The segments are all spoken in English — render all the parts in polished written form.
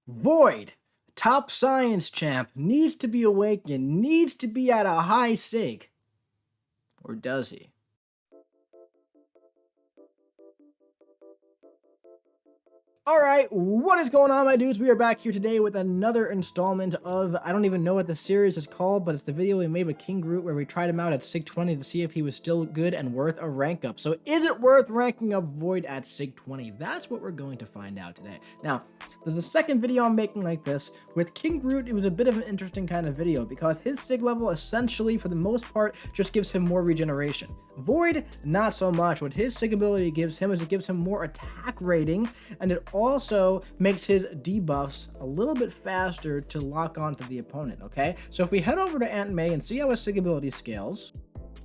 Void, top science champ, needs to be awakened, needs to be at a high SIG. Or does he? Alright, what is going on, my dudes? We are back here today with another installment of, I don't even know what the series is called, but it's the video we made with King Groot where we tried him out at SIG 20 to see if he was still good and worth a rank up. So is it worth ranking up Void at SIG 20? That's what we're going to find out today. Now, this is the second video I'm making like this. With King Groot, it was a bit of an interesting kind of video because his SIG level essentially, for the most part, just gives him more regeneration. Void, not so much. What his SIG ability gives him is it gives him more attack rating, and it also makes his debuffs a little bit faster to lock onto the opponent, okay? So if we head over to Aunt May and see how his SIG ability scales,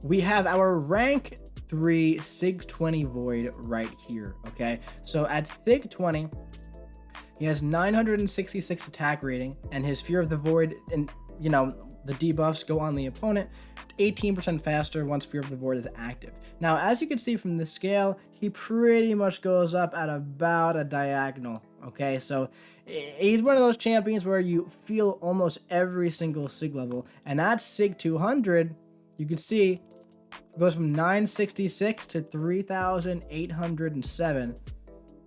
we have our rank 3 SIG 20 Void right here, okay? So at SIG 20, he has 966 attack rating, and his Fear of the Void, and you know, the debuffs go on the opponent 18% faster once Fear of the Void is active. Now, as you can see from the scale, he pretty much goes up at about a diagonal, okay? So he's one of those champions where you feel almost every single SIG level, and at SIG 200, you can see it goes from 966 to 3,807.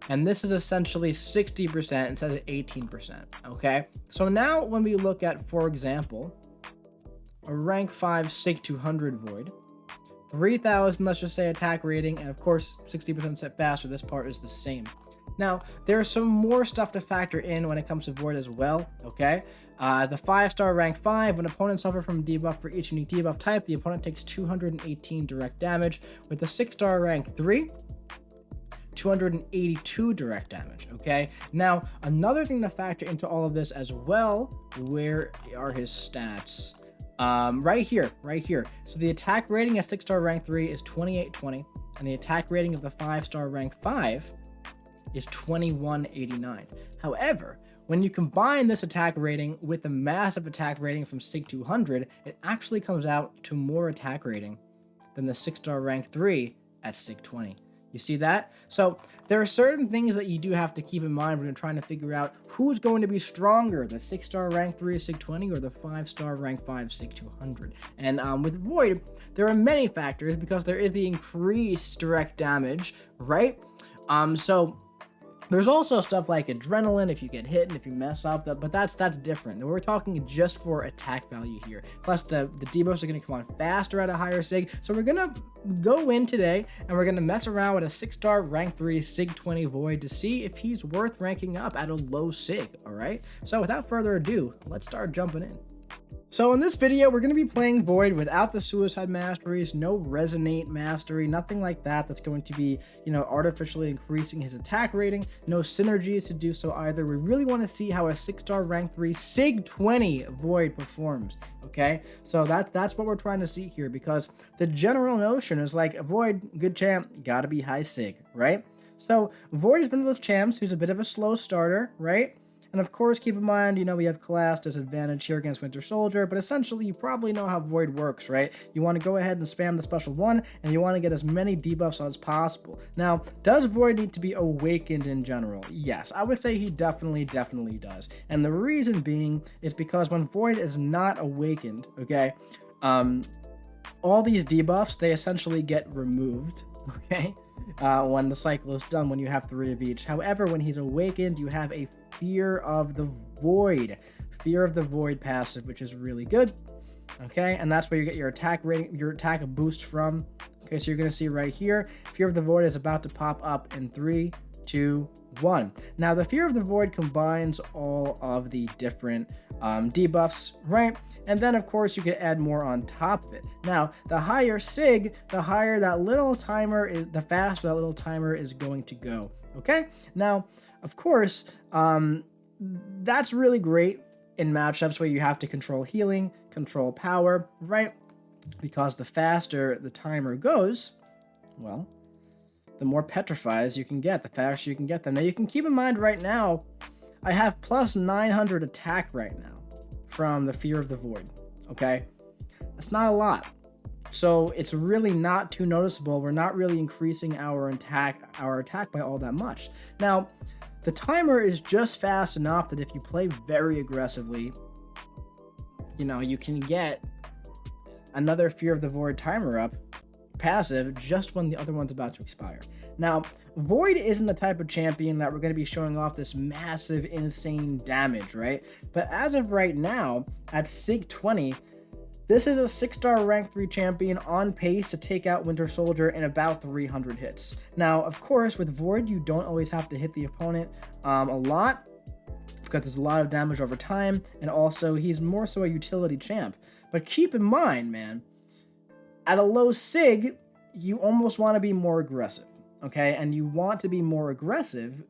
And this is essentially 60% instead of 18%, okay? So now when we look at, for example, a rank 5 SIG 200 Void, 3,000, let's just say, attack rating, and of course 60% set faster, this part is the same. Now, there's some more stuff to factor in when it comes to Void as well, okay? The 5-star rank 5, when opponents suffer from debuff for each unique debuff type, the opponent takes 218 direct damage. With the 6-star rank 3, 282 direct damage, okay? Now, another thing to factor into all of this as well, where are his stats? Right here. So the attack rating at 6-star rank 3 is 2820, and the attack rating of the 5-star rank 5 is 2189. However, when you combine this attack rating with the massive attack rating from SIG 200, it actually comes out to more attack rating than the 6-star rank 3 at SIG 20. You see that? So there are certain things that you do have to keep in mind when you're trying to figure out who's going to be stronger, the 6-star rank 3 SIG 20 or the 5-star rank 5 SIG 200. And with Void, there are many factors because there is the increased direct damage, right? So there's also stuff like adrenaline if you get hit and if you mess up, but that's different. We're talking just for attack value here. Plus the debuffs are going to come on faster at a higher SIG. So we're going to go in today and we're going to mess around with a 6-star rank 3 SIG 20 Void to see if he's worth ranking up at a low SIG, all right? So without further ado, let's start jumping in. So in this video, we're going to be playing Void without the Suicide Masteries, no Resonate Mastery, nothing like that that's going to be, artificially increasing his attack rating, no synergies to do so either. We really want to see how a 6-star rank 3 SIG 20 Void performs, okay? So that's what we're trying to see here, because the general notion is like, Void, good champ, gotta be high SIG, right? So Void has been one of those champs who's a bit of a slow starter, right? And of course, keep in mind, we have class disadvantage here against Winter Soldier, but essentially you probably know how Void works, right? You want to go ahead and spam the special one, and you want to get as many debuffs as possible. Now, does Void need to be awakened in general? Yes, I would say he definitely does. And the reason being is because when Void is not awakened, okay, all these debuffs, they essentially get removed, okay? When the cycle is done, when you have 3 of each. However, when he's awakened, you have a Fear of the Void passive, which is really good, okay? And that's where you get your attack rating, your attack boost from. Okay, so you're going to see right here, Fear of the Void is about to pop up in 3, 2, 1. Now, the Fear of the Void combines all of the different debuffs, right? And then, of course, you can add more on top of it. Now, the higher SIG, the higher that little timer is, the faster that little timer is going to go, okay? Now, of course, that's really great in matchups where you have to control healing, control power, right? Because the faster the timer goes, well, the more petrifies you can get, the faster you can get them. Now, you can keep in mind right now, I have plus 900 attack right now from the Fear of the Void, okay? That's not a lot. So it's really not too noticeable. We're not really increasing our attack by all that much. Now, the timer is just fast enough that if you play very aggressively, you know, you can get another Fear of the Void timer up passive just when the other one's about to expire. Now, Void isn't the type of champion that we're going to be showing off this massive, insane damage, right? But as of right now, at SIG 20, this is a 6-star rank 3 champion on pace to take out Winter Soldier in about 300 hits. Now, of course, with Void, you don't always have to hit the opponent a lot, because there's a lot of damage over time, and also he's more so a utility champ. But keep in mind, man, at a low SIG, you almost want to be more aggressive, okay? And you want to be more aggressive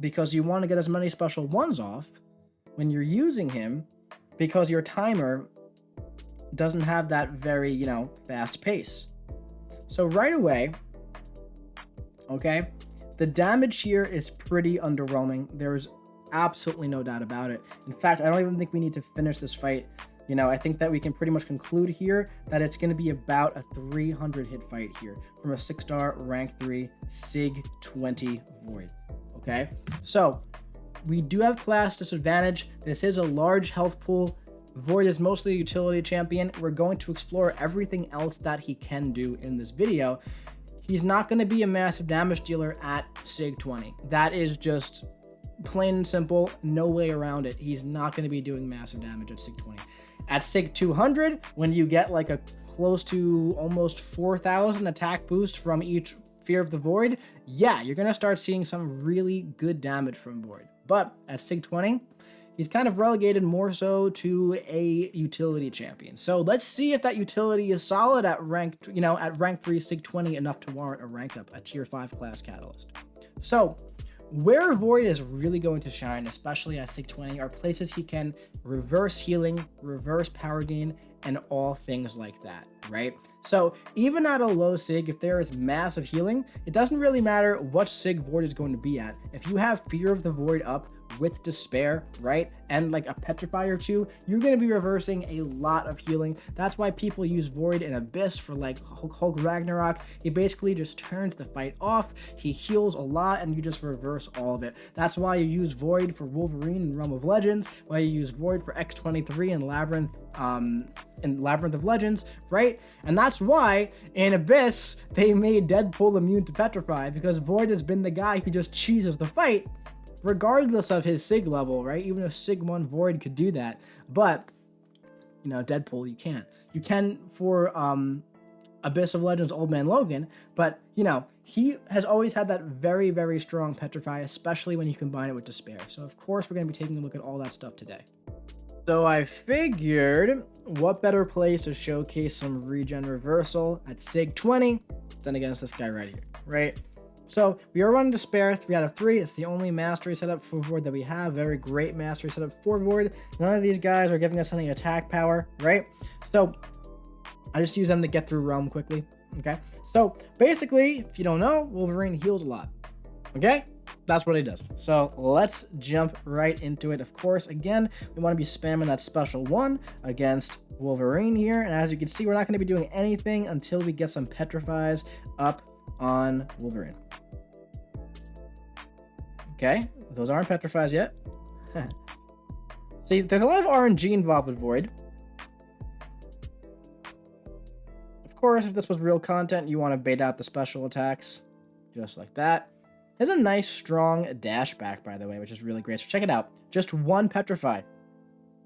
because you want to get as many special ones off when you're using him, because your timer doesn't have that very, you know, fast pace. So right away, okay, the damage here is pretty underwhelming. There's absolutely no doubt about it. In fact, I don't even think we need to finish this fight. You know, I think that we can pretty much conclude here that it's going to be about a 300 hit fight here from a 6-star rank 3 SIG 20 Void. Okay, so we do have class disadvantage. This is a large health pool. Void is mostly a utility champion. We're going to explore everything else that he can do in this video. He's not going to be a massive damage dealer at SIG 20. That is just plain and simple, no way around it. He's not going to be doing massive damage at SIG 20. At SIG 200, when you get like a close to almost 4,000 attack boost from each Fear of the Void, yeah, you're going to start seeing some really good damage from Void. But at SIG 20, he's kind of relegated more so to a utility champion. So let's see if that utility is solid at rank, you know, at rank 3 SIG 20 enough to warrant a rank up, a tier 5 class catalyst. So where Void is really going to shine, especially at SIG 20, are places he can reverse healing, reverse power gain, and all things like that, right? So even at a low SIG, if there is massive healing, it doesn't really matter what SIG Void is going to be at. If you have Fear of the Void up with Despair, right, and like a Petrify or two, you're going to be reversing a lot of healing. That's why people use Void in Abyss for like Hulk Ragnarok. He basically just turns the fight off, he heals a lot, and you just reverse all of it. That's why you use Void for Wolverine in Realm of Legends, why you use Void for X-23 and Labyrinth of Legends, right? And that's why in Abyss they made Deadpool immune to Petrify, because Void has been the guy who just cheeses the fight regardless of his SIG level, right? Even if SIG 1 Void could do that, but you know, Deadpool, you can't. You can for Abyss of Legends Old Man Logan, but you know, he has always had that very, very strong Petrify, especially when you combine it with Despair. So of course we're going to be taking a look at all that stuff today. So I figured, what better place to showcase some regen reversal at SIG 20 than against this guy right here, right? So we are running Despair 3 out of 3. It's the only mastery setup for Void that we have. Very great mastery setup for Void. None of these guys are giving us any attack power, right? So I just use them to get through Realm quickly, okay? So basically, if you don't know, Wolverine heals a lot, okay? That's what he does. So let's jump right into it. Of course, again, we want to be spamming that special one against Wolverine here. And as you can see, we're not going to be doing anything until we get some Petrifies up on Wolverine. Okay, those aren't Petrifies yet. See, there's a lot of RNG involved with Void. Of course, if this was real content, you want to bait out the special attacks, just like that. There's a nice, strong dash back, by the way, which is really great. So check it out. Just one Petrify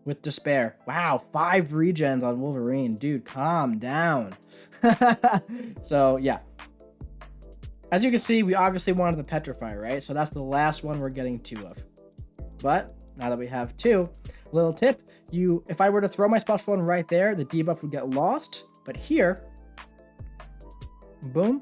with Despair. Wow, 5 regens on Wolverine. Dude, calm down. So, yeah. As you can see, we obviously wanted the Petrify, right? So that's the last one we're getting 2 of. But now that we have 2, little tip, if I were to throw my special one right there, the debuff would get lost. But here, boom.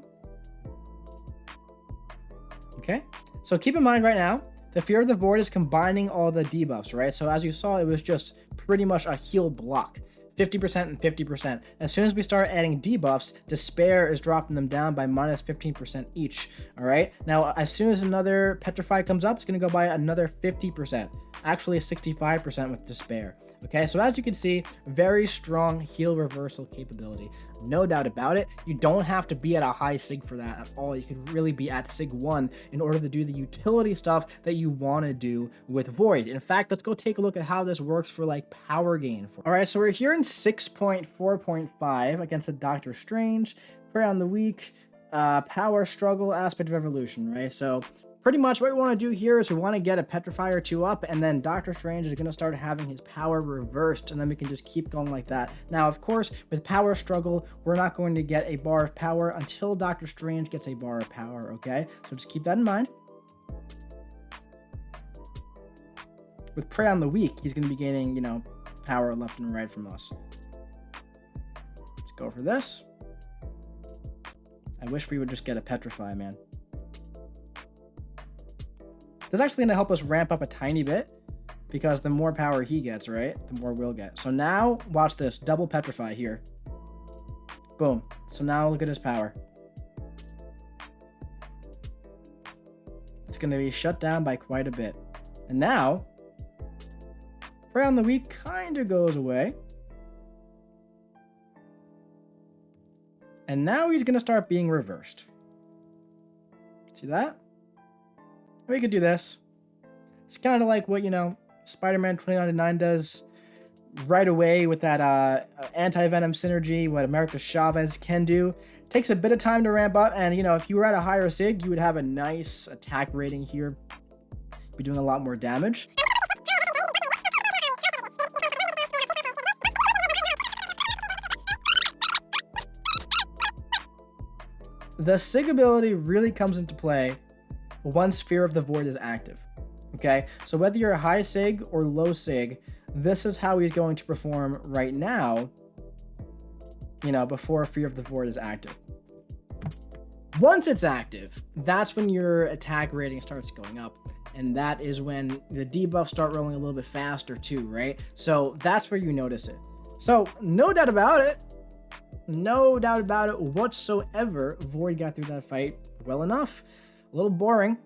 Okay, so keep in mind right now, the Fear of the Void is combining all the debuffs, right? So as you saw, it was just pretty much a heal block. 50% and 50%. As soon as we start adding debuffs, Despair is dropping them down by minus 15% each, all right? Now, as soon as another Petrify comes up, it's going to go by another 50%. actually 65% with despair. Okay, so as you can see, very strong heal reversal capability. No doubt about it. You don't have to be at a high SIG for that at all. You could really be at SIG 1 in order to do the utility stuff that you want to do with Void. In fact, let's go take a look at how this works for like power gain. All right, so we're here in 6.4.5 against the Doctor Strange, Prey on the Weak, power struggle, aspect of evolution, right? So pretty much what we want to do here is we want to get a Petrify or 2 up, and then Doctor Strange is going to start having his power reversed, and then we can just keep going like that. Now, of course, with power struggle, we're not going to get a bar of power until Doctor Strange gets a bar of power, okay? So just keep that in mind. With Prey on the Weak, he's going to be gaining, you know, power left and right from us. Let's go for this. I wish we would just get a Petrify, man. This is actually going to help us ramp up a tiny bit, because the more power he gets, right, the more we'll get. So now, watch this. Double Petrify here. Boom. So now look at his power. It's going to be shut down by quite a bit. And now, Prey on the Weak kind of goes away. And now he's going to start being reversed. See that? We could do this. It's kind of like what, you know, Spider-Man 2099 does right away with that anti-venom synergy, what America Chavez can do. Takes a bit of time to ramp up, and, you know, if you were at a higher SIG, you would have a nice attack rating here. Be doing a lot more damage. The SIG ability really comes into play once Fear of the Void is active. Okay, so whether you're a high SIG or low SIG, this is how he's going to perform right now, you know, before Fear of the Void is active. Once it's active, that's when your attack rating starts going up, and that is when the debuffs start rolling a little bit faster too, right? So that's where you notice it. So no doubt about it, whatsoever, Void got through that fight well enough. A little boring,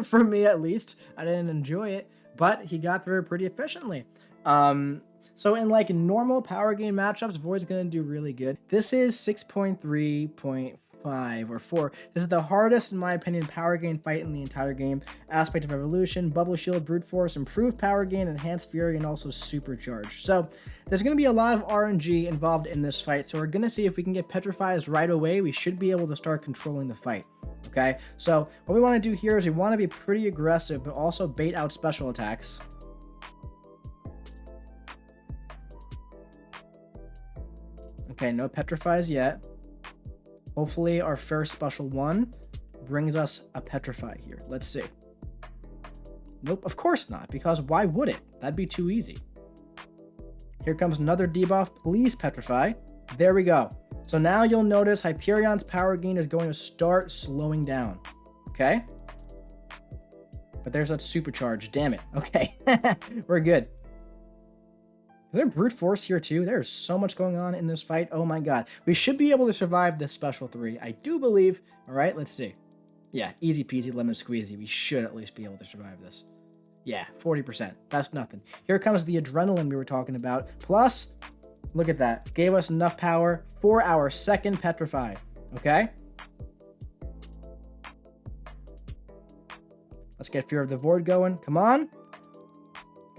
for me at least. I didn't enjoy it, but he got through it pretty efficiently. So in like normal power gain matchups, Void's gonna do really good. This is 6.3.5 or 4. This is the hardest, in my opinion, power gain fight in the entire game. Aspect of Evolution, Bubble Shield, Brute Force, Improved Power Gain, Enhanced Fury, and also Supercharged. So there's going to be a lot of RNG involved in this fight, so we're going to see if we can get Petrifies right away. We should be able to start controlling the fight. Okay, so what we want to do here is we want to be pretty aggressive, but also bait out special attacks. Okay, no Petrifies yet. Hopefully our first special one brings us a Petrify here. Let's see. Nope, of course not, because why would it? That'd be too easy. Here comes another debuff. Please Petrify. There we go. So now you'll notice Hyperion's power gain is going to start slowing down. Okay? But there's that supercharge. Damn it. Okay. We're good. Is there brute force here too? There's so much going on in this fight. Oh my god. We should be able to survive this special 3. I do believe. Alright, let's see. Yeah, easy peasy lemon squeezy. We should at least be able to survive this. Yeah, 40%. That's nothing. Here comes the adrenaline we were talking about. Plus, look at that. Gave us enough power for our second Petrify. Okay? Let's get Fear of the Void going. Come on.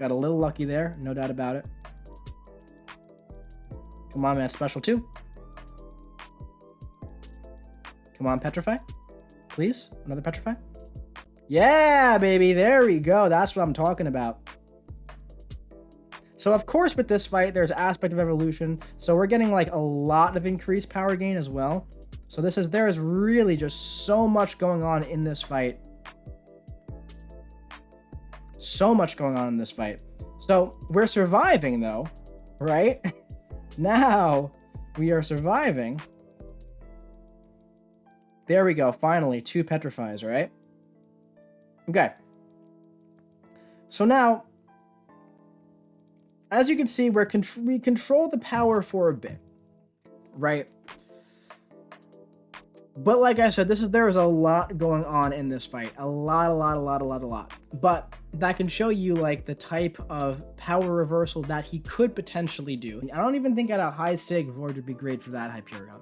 Got a little lucky there. No doubt about it. Come on, man. Special 2. Come on, Petrify. Please. Another Petrify. Yeah, baby. There we go. That's what I'm talking about. So, of course, with this fight, there's Aspect of Evolution. So we're getting, like, a lot of increased power gain as well. So there is really just so much going on in this fight. So much going on in this fight. So we're surviving, though, right? Now we are surviving. There we go. Finally, 2 Petrifies, right? Okay. So now, as you can see, we control the power for a bit, right? But like I said, there is a lot going on in this fight. A lot. But that can show you like the type of power reversal that he could potentially do. I don't even think at a high sig Void would be great for that Hyperion.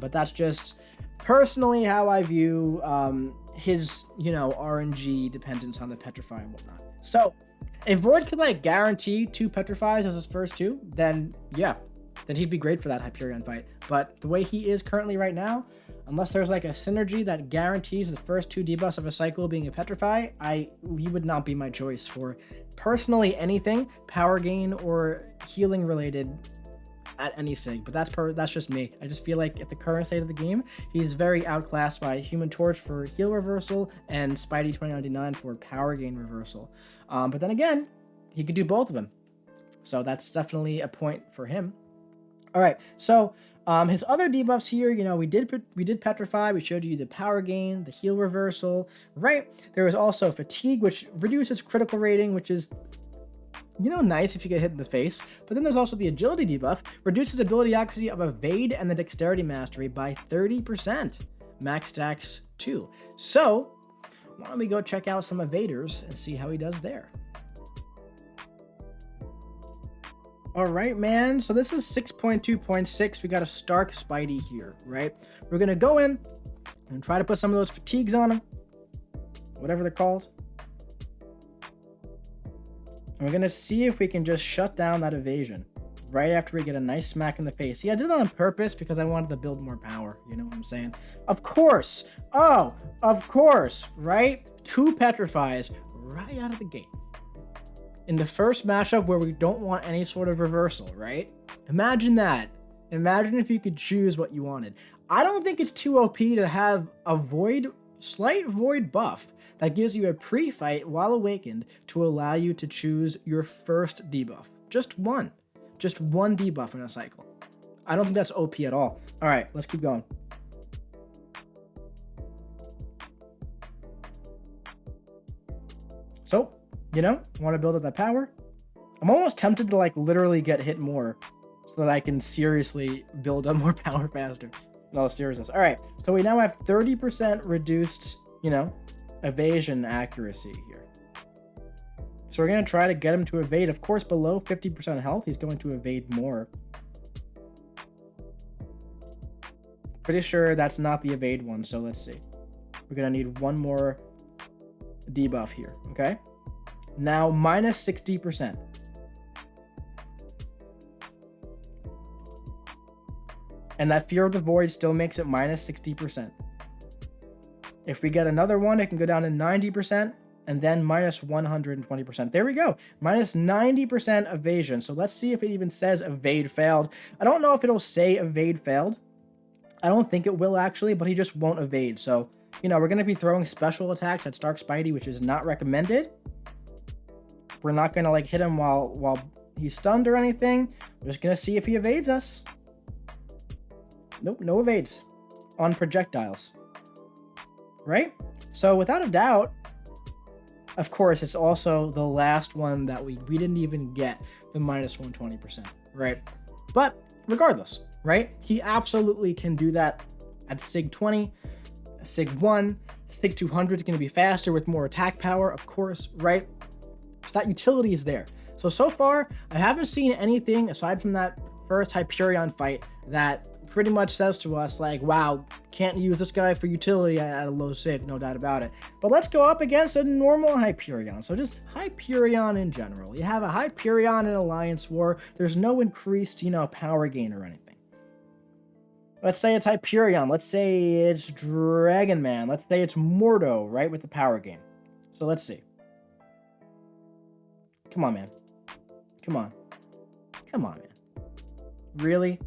But that's just personally how I view his, RNG dependence on the Petrify and whatnot. So if Void could like guarantee 2 Petrifies as his first 2, then yeah, then he'd be great for that Hyperion fight. But the way he is currently right now, unless there's like a synergy that guarantees the first 2 debuffs of a cycle being a Petrify, he would not be my choice for personally anything power gain or healing related at any sig. But that's just me. I just feel like at the current state of the game, he's very outclassed by Human Torch for heal reversal and Spidey 2099 for power gain reversal. But then again, he could do both of them. So that's definitely a point for him. All right, so his other debuffs here, we did Petrify, we showed you the power gain, the heal reversal, right? There was also Fatigue, which reduces critical rating, which is, nice if you get hit in the face. But then there's also the Agility debuff, reduces ability accuracy of Evade and the Dexterity Mastery by 30%, max stacks 2. So why don't we go check out some Evaders and see how he does there. All right, man. So this is 6.2.6. We got a Stark Spidey here, right? We're going to go in and try to put some of those fatigues on him, whatever they're called. And we're going to see if we can just shut down that evasion right after we get a nice smack in the face. See, I did that on purpose because I wanted to build more power. You know what I'm saying? Of course. Oh, of course, right? 2 Petrifies right out of the gate. In the first matchup where we don't want any sort of reversal, right? Imagine that. Imagine if you could choose what you wanted. I don't think it's too OP to have a slight void buff that gives you a pre-fight while awakened to allow you to choose your first debuff. Just one debuff in a cycle. I don't think that's OP at all. All right, let's keep going. So, want to build up that power. I'm almost tempted to like literally get hit more so that I can seriously build up more power faster. In all seriousness. All right, so we now have 30% reduced, evasion accuracy here. So we're going to try to get him to evade. Of course, below 50% health, he's going to evade more. Pretty sure that's not the evade one, so let's see. We're going to need one more debuff here, okay? Now, minus 60%. And that Fear of the Void still makes it minus 60%. If we get another one, it can go down to 90%, and then minus 120%. There we go. Minus 90% evasion. So let's see if it even says evade failed. I don't know if it'll say evade failed. I don't think it will actually, but he just won't evade. So, we're going to be throwing special attacks at Stark Spidey, which is not recommended. We're not going to like hit him while he's stunned or anything. We're just going to see if he evades us. Nope, no evades on projectiles. Right? So without a doubt, of course, it's also the last one that we didn't even get the minus 120%, right? But regardless, right? He absolutely can do that at SIG 20, SIG 1, SIG 200 is going to be faster with more attack power, of course, right? So that utility is there. So far, I haven't seen anything aside from that first Hyperion fight that pretty much says to us like, wow, can't use this guy for utility at a low SIG, no doubt about it. But let's go up against a normal Hyperion. So just Hyperion in general. You have a Hyperion in Alliance War. There's no increased, power gain or anything. Let's say it's Hyperion. Let's say it's Dragon Man. Let's say it's Mordo, right, with the power gain. So let's see. Come on, man. Come on. Come on, man. Really?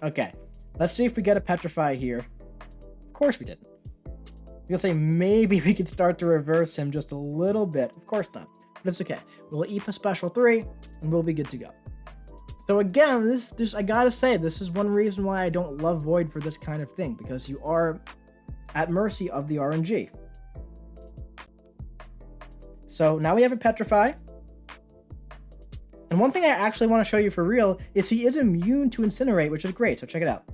Okay, let's see if we get a Petrify here. Of course we didn't. I'm gonna say maybe we could start to reverse him just a little bit. Of course not, but it's okay. We'll eat the special 3 and we'll be good to go. So again, this I gotta say, this is one reason why I don't love Void for this kind of thing, because you are at mercy of the RNG. So now we have a Petrify. And one thing I actually want to show you for real is he is immune to Incinerate, which is great. So check it out.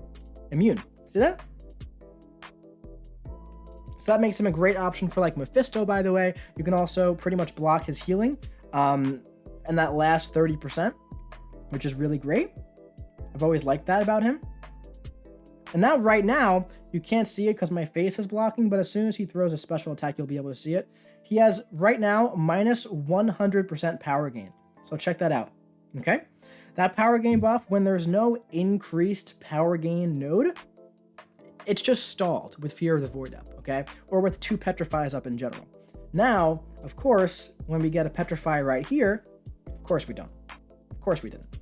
Immune. See that? So that makes him a great option for like Mephisto, by the way. You can also pretty much block his healing and that last 30%, which is really great. I've always liked that about him. And now, right now, you can't see it because my face is blocking, but as soon as he throws a special attack, you'll be able to see it. He has, right now, minus 100% power gain. So check that out, okay? That power gain buff, when there's no increased power gain node, it's just stalled with Fear of the Void up, okay? Or with 2 Petrifies up in general. Now, of course, when we get a Petrify right here, of course we don't. Of course we didn't.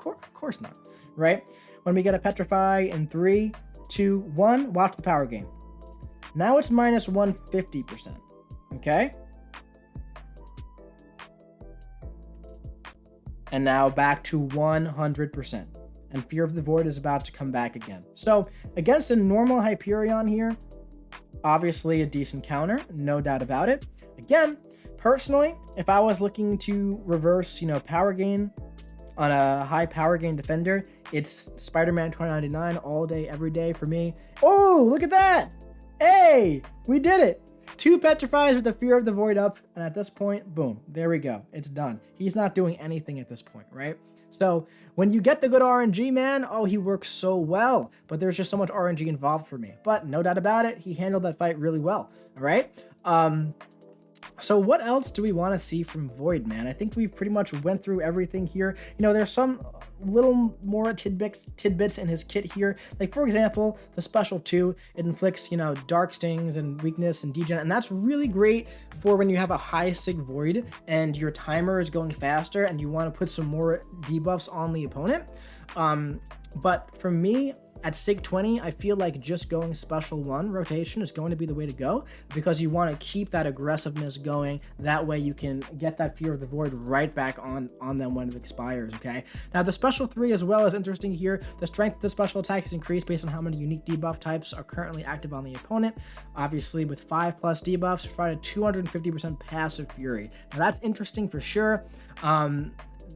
Of course not, right? When we get a Petrify in 3, 2, 1, watch the power gain. Now it's minus 150%, okay? And now back to 100%. And Fear of the Void is about to come back again. So against a normal Hyperion here, obviously a decent counter, no doubt about it. Again, personally, if I was looking to reverse, power gain on a high power gain defender, it's Spider-Man 2099 all day, every day for me. Oh, look at that! Hey, we did it! 2 Petrifies with the Fear of the Void up, and at this point, boom, there we go. It's done. He's not doing anything at this point, right? So when you get the good RNG, man, oh, he works so well, but there's just so much RNG involved for me. But no doubt about it, he handled that fight really well, all right? So what else do we want to see from Void, man? I think we've pretty much went through everything here. There's some little more tidbits in his kit here. Like, for example, the Special 2, it inflicts, Dark Stings and Weakness and Degen, and that's really great for when you have a high SIG Void and your timer is going faster and you want to put some more debuffs on the opponent. But for me, at SIG 20, I feel like just going Special 1 rotation is going to be the way to go because you want to keep that aggressiveness going. That way you can get that Fear of the Void right back on them when it expires, okay? Now, the Special 3 as well is interesting here. The strength of the special attack is increased based on how many unique debuff types are currently active on the opponent. Obviously, with 5+ debuffs, provide a 250% passive fury. Now, that's interesting for sure.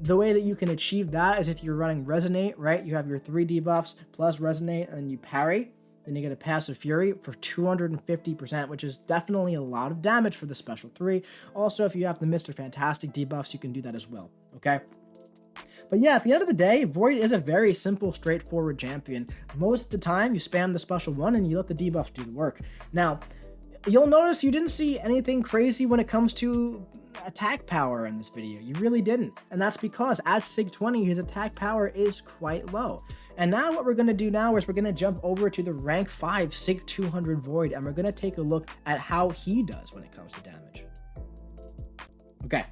The way that you can achieve that is if you're running Resonate, right? You have your 3 debuffs plus Resonate and you parry, then you get a passive fury for 250%, which is definitely a lot of damage for the Special 3. Also, if you have the Mr. Fantastic debuffs, you can do that as well, okay? But yeah, at the end of the day, Void is a very simple, straightforward champion. Most of the time, you spam the Special 1 and you let the debuffs do the work. Now, you'll notice you didn't see anything crazy when it comes to attack power in this video. You really didn't. And that's because at SIG 20, his attack power is quite low. And now what we're going to do now is we're going to jump over to the rank 5 SIG 200 Void, and we're going to take a look at how he does when it comes to damage. Okay.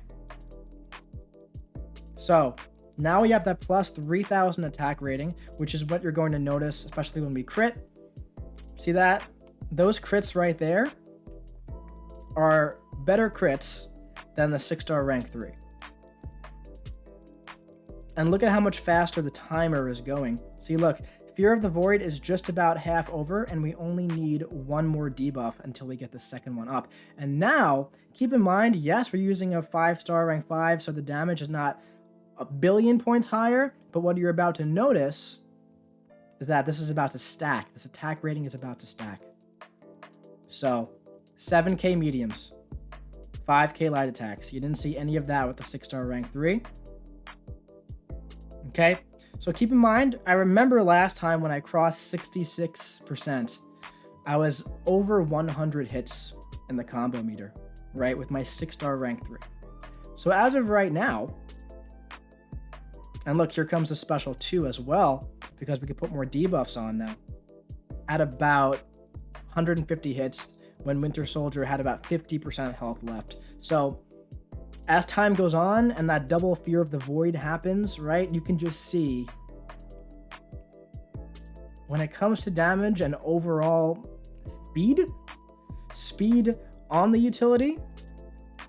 So now we have that plus 3000 attack rating, which is what you're going to notice, especially when we crit. See that? Those crits right there are better crits than the 6-star rank 3. And look at how much faster the timer is going. See, look, Fear of the Void is just about half over, and we only need 1 more debuff until we get the second one up. And now, keep in mind, yes, we're using a 5-star rank 5, so the damage is not a billion points higher, but what you're about to notice is that this is about to stack. This attack rating is about to stack. So, 7k mediums. 5k light attacks. You didn't see any of that with the 6-star rank 3. Okay, so keep in mind, I remember last time when I crossed 66%, I was over 100 hits in the combo meter, right, with my 6-star rank 3. So as of right now, and look, here comes the Special 2 as well, because we can put more debuffs on now, at about 150 hits, when Winter Soldier had about 50% health left. So as time goes on and that double Fear of the Void happens, right, you can just see when it comes to damage and overall speed on the utility,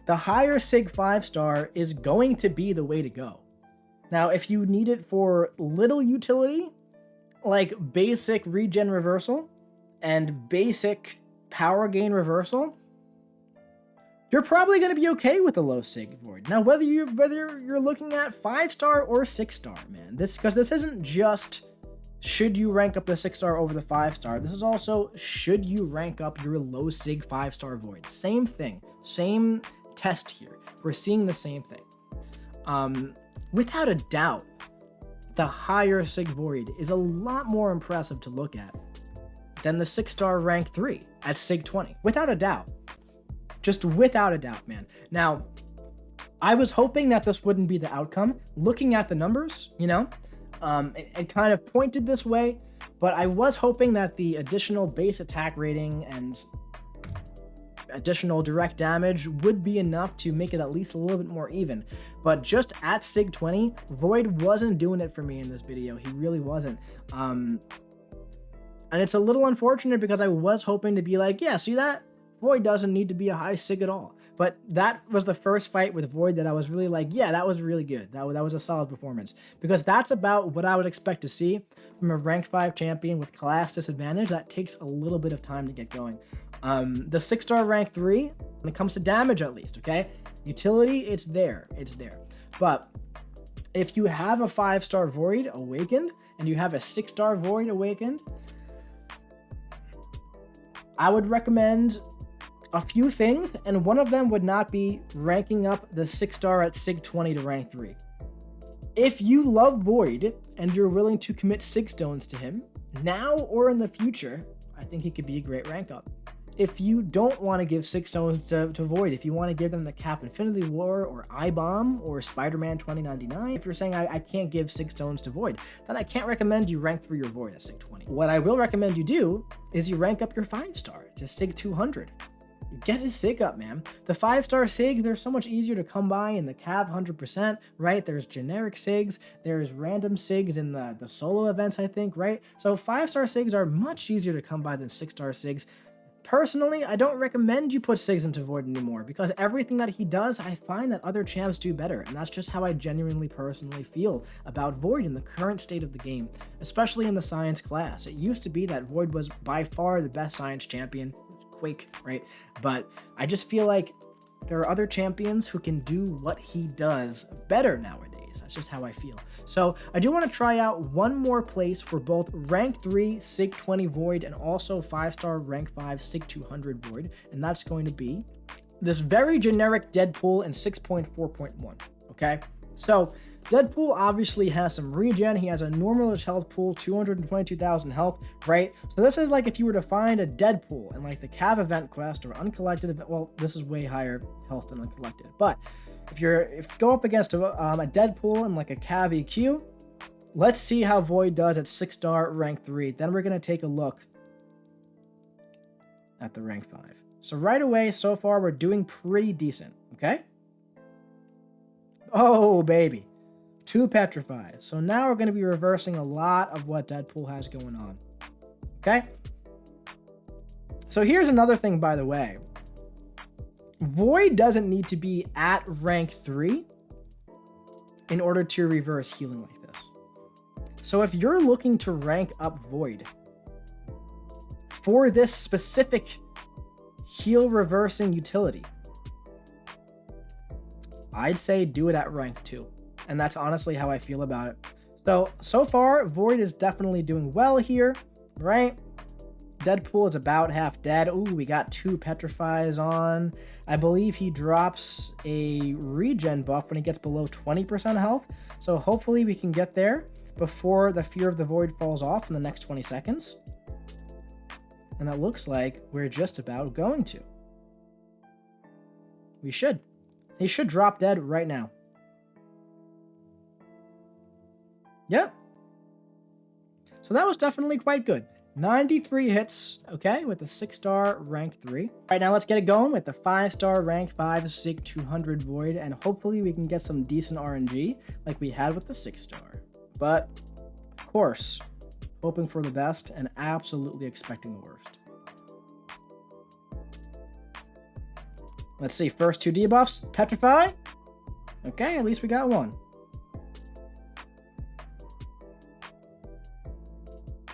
the higher SIG 5-star is going to be the way to go. Now, if you need it for little utility, like basic regen reversal and basic power gain reversal, you're probably going to be okay with a low SIG Void. Now, whether you're looking at 5-star or 6-star, man, because this isn't just should you rank up the 6-star over the 5-star? This is also, should you rank up your low SIG 5-star void? Same thing, same test here. We're seeing the same thing. Without a doubt, the higher SIG void is a lot more impressive to look at than the 6-star rank 3 at SIG 20. Without a doubt. Just without a doubt, man. Now, I was hoping that this wouldn't be the outcome. Looking at the numbers, you know, it kind of pointed this way, but I was hoping that the additional base attack rating and additional direct damage would be enough to make it at least a little bit more even. But just at SIG 20, Void wasn't doing it for me in this video. He really wasn't. And it's a little unfortunate because I was hoping to be like, yeah, see that? Void doesn't need to be a high SIG at all. But that was the first fight with Void that I was really like, yeah, that was really good. That was a solid performance. Because that's about what I would expect to see from a rank 5 champion with class disadvantage. That takes a little bit of time to get going. The 6-star rank 3, when it comes to damage at least, okay? Utility, it's there. It's there. But if you have a 5-star Void Awakened and you have a 6-star Void Awakened, I would recommend a few things, and one of them would not be ranking up the 6-star at SIG 20 to rank 3. If you love Void and you're willing to commit SIG stones to him, now or in the future, I think he could be a great rank up. If you don't want to give 6 stones to Void, if you want to give them the Cap Infinity War or I-Bomb or Spider-Man 2099, if you're saying I can't give 6 stones to Void, then I can't recommend you rank through your Void at SIG 20. What I will recommend you do is you rank up your 5-star to SIG 200. Get his SIG up, man. The 5-star SIGs, they're so much easier to come by in the Cav 100%, right? There's generic SIGs, there's random SIGs in the solo events, I think, right? So 5-star SIGs are much easier to come by than 6-star SIGs. Personally, I don't recommend you put SIGs into Void anymore because everything that he does, I find that other champs do better, and that's just how I genuinely personally feel about Void in the current state of the game, especially in the Science class. It used to be that Void was by far the best Science champion, Quake, right? But I just feel like there are other champions who can do what he does better nowadays. That's just how I feel. So I do want to try out one more place for both rank 3 SIG 20 Void and also 5-star rank 5 SIG 200 Void, and that's going to be this very generic Deadpool in 6.4.1, okay? So Deadpool obviously has some regen. He has a normalish health pool, 222,000 health, right? So this is like if you were to find a Deadpool in like the Cav event quest or uncollected event. Well, this is way higher health than uncollected. But if you go up against a Deadpool in like a Cav EQ, let's see how Void does at 6-star rank 3. Then we're going to take a look at the rank 5. So right away, so far, we're doing pretty decent, okay? Oh, baby. 2 petrifies. So now we're going to be reversing a lot of what Deadpool has going on. Okay? So here's another thing, by the way. Void doesn't need to be at rank 3 in order to reverse healing like this. So if you're looking to rank up Void for this specific heal reversing utility, I'd say do it at rank 2. And that's honestly how I feel about it. So far, Void is definitely doing well here, right? Deadpool is about half dead. Ooh, we got 2 petrifies on. I believe he drops a regen buff when he gets below 20% health. So hopefully we can get there before the Fear of the Void falls off in the next 20 seconds. And it looks like we're just about going to. We should. He should drop dead right now. Yep. So that was definitely quite good. 93 hits, okay, with the 6-star rank 3. All right, now let's get it going with the 5-star rank 5 SIG 200 Void, and hopefully we can get some decent RNG like we had with the 6-star. But, of course, hoping for the best and absolutely expecting the worst. Let's see, first 2 debuffs, Petrify. Okay, at least we got 1.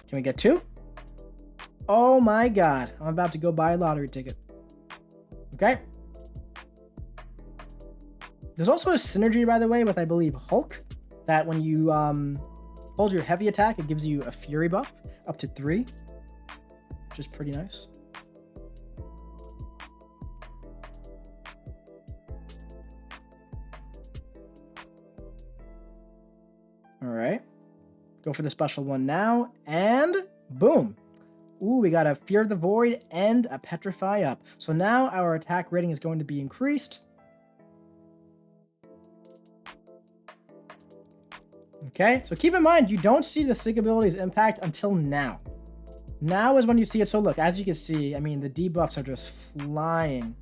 Can we get 2? Oh my god, I'm about to go buy a lottery ticket. Okay. There's also a synergy, by the way, with, I believe, Hulk, that when you Hold your heavy attack, it gives you a fury buff up to 3, which is pretty nice. All right, go for the special one now, and boom. Ooh, we got a Fear of the Void and a Petrify up. So now our attack rating is going to be increased. Okay, so keep in mind, you don't see the SIG ability's impact until now. Now is when you see it. So look, as you can see, I mean, the debuffs are just flying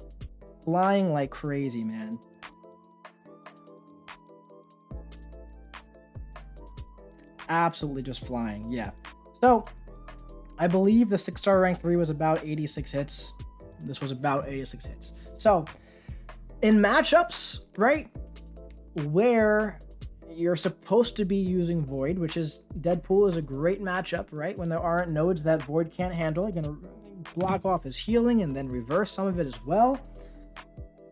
like crazy, man. Absolutely just flying, yeah. So I believe the 6-star rank 3 was about 86 hits. This was about 86 hits. So in matchups, right, where you're supposed to be using Void, which is Deadpool is a great matchup, right? When there aren't nodes that Void can't handle, you're gonna block off his healing and then reverse some of it as well.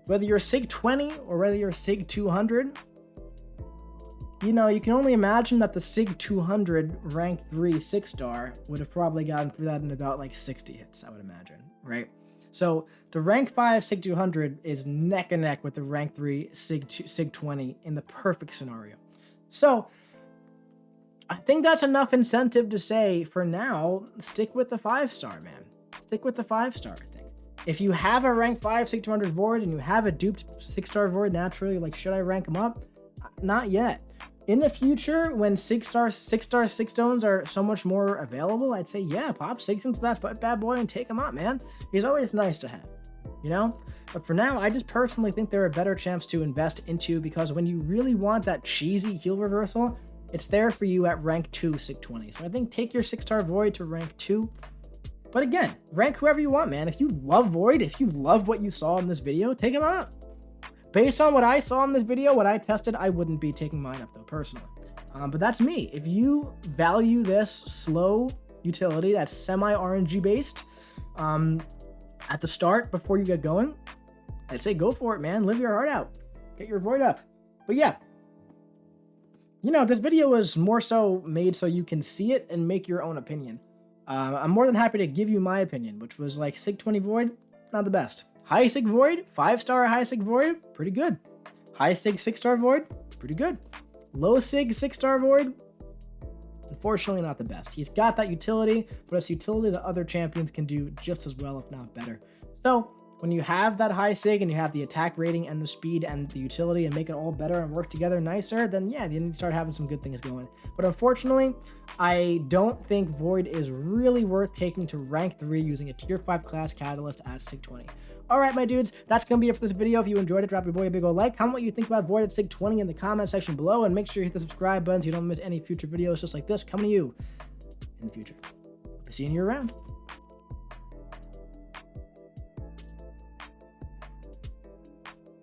Whether you're SIG 20 or whether you're SIG 200, you know, you can only imagine that the SIG 200 rank 3 6-star would have probably gotten through that in about like 60 hits, I would imagine, right? So the rank 5 SIG 200 is neck and neck with the rank 3 SIG 20 in the perfect scenario. So I think that's enough incentive to say, for now, stick with the 5-star, man. Stick with the 5-star, I think. If you have a rank 5 SIG 200 Void and you have a duped 6-star Void naturally, like, should I rank them up? Not yet. In the future, when 6-star 6 stones are so much more available, I'd say, yeah, pop 6 into that bad boy and take him up, man. He's always nice to have, you know? But for now, I just personally think there are better champs to invest into, because when you really want that cheesy heal reversal, it's there for you at rank 2 SIG 20. So I think take your 6-star Void to rank 2. But again, rank whoever you want, man. If you love Void, if you love what you saw in this video, take him up. Based on what I saw in this video, what I tested, I wouldn't be taking mine up though, personally. But that's me. If you value this slow utility that's semi-RNG based at the start before you get going, I'd say go for it, man. Live your heart out. Get your Void up. But yeah, you know, this video was more so made so you can see it and make your own opinion. I'm more than happy to give you my opinion, which was like SIG 20 Void, not the best. High SIG Void, 5-star high SIG Void, pretty good. High SIG 6-star Void, pretty good. Low SIG 6-star Void, unfortunately not the best. He's got that utility, but it's utility that other champions can do just as well, if not better. So when you have that high SIG and you have the attack rating and the speed and the utility and make it all better and work together nicer, then yeah, you need to start having some good things going. But unfortunately, I don't think Void is really worth taking to rank 3 using a tier 5 class catalyst as SIG 20. Alright, my dudes, that's going to be it for this video. If you enjoyed it, drop your boy a big old like. Comment what you think about Void at SIG 20 in the comment section below, and make sure you hit the subscribe button so you don't miss any future videos just like this coming to you in the future. I'll be seeing you around.